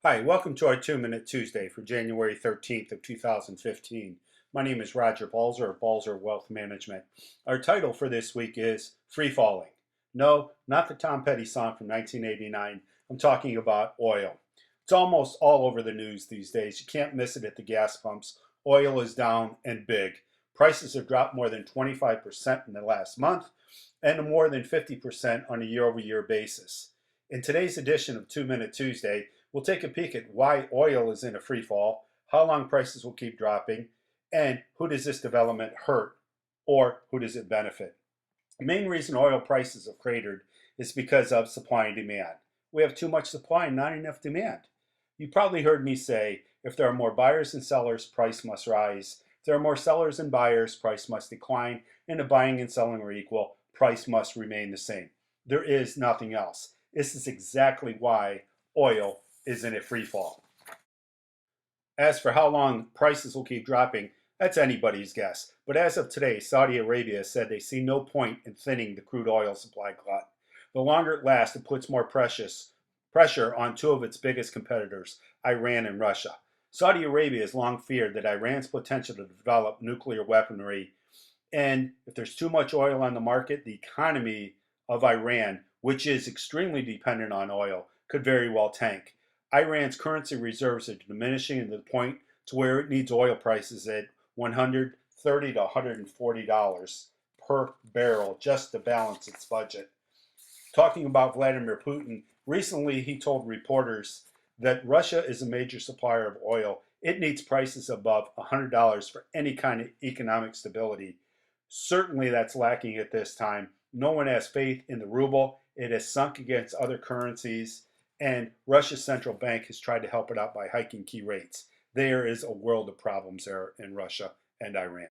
Hi, welcome to our 2-Minute Tuesday for January 13th of 2015. My name is Roger Balser of Balser Wealth Management. Our title for this week is Free Falling. No, not the Tom Petty song from 1989. I'm talking about oil. It's almost all over the news these days. You can't miss it at the gas pumps. Oil is down and big. Prices have dropped more than 25% in the last month and more than 50% on a year-over-year basis. In today's edition of 2-Minute Tuesday, we'll take a peek at why oil is in a free fall, how long prices will keep dropping, and who does this development hurt or who does it benefit. The main reason oil prices have cratered is because of supply and demand. We have too much supply and not enough demand. You probably heard me say, if there are more buyers than sellers, price must rise. If there are more sellers than buyers, price must decline. And if buying and selling are equal, price must remain the same. There is nothing else. This is exactly why oil is in a free fall. As for how long prices will keep dropping, that's anybody's guess. But as of today, Saudi Arabia said they see no point in thinning the crude oil supply glut. The longer it lasts, it puts more pressure on two of its biggest competitors, Iran and Russia. Saudi Arabia has long feared that Iran's potential to develop nuclear weaponry, and if there's too much oil on the market, the economy of Iran, which is extremely dependent on oil, could very well tank. Iran's currency reserves are diminishing to the point to where it needs oil prices at $130 to $140 per barrel just to balance its budget. Talking about Vladimir Putin, recently he told reporters that Russia is a major supplier of oil. It needs prices above $100 for any kind of economic stability. Certainly that's lacking at this time. No one has faith in the ruble. It has sunk against other currencies, and Russia's central bank has tried to help it out by hiking key rates. There is a world of problems there in Russia and Iran.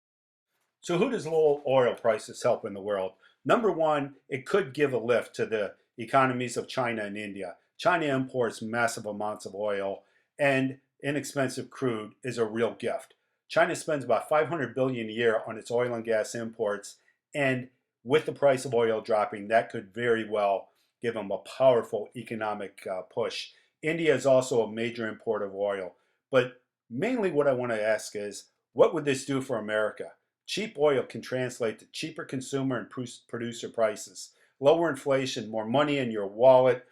So who does low oil prices help in the world? Number one, it could give a lift to the economies of China and India. China imports massive amounts of oil, and inexpensive crude is a real gift. China spends about $500 billion a year on its oil and gas imports, and with the price of oil dropping, that could very well give them a powerful economic push. India is also a major importer of oil. But mainly what I want to ask is, what would this do for America? Cheap oil can translate to cheaper consumer and producer prices, lower inflation, more money in your wallet.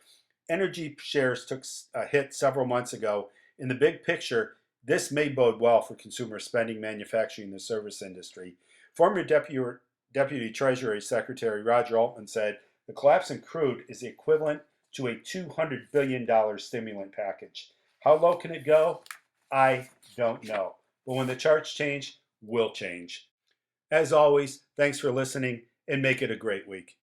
Energy shares took a hit several months ago. In the big picture, this may bode well for consumer spending, manufacturing, and the service industry. Former Deputy Treasury Secretary Roger Altman said, the collapse in crude is the equivalent to a $200 billion stimulant package. How low can it go? I don't know. But when the charts change, we'll change. As always, thanks for listening and make it a great week.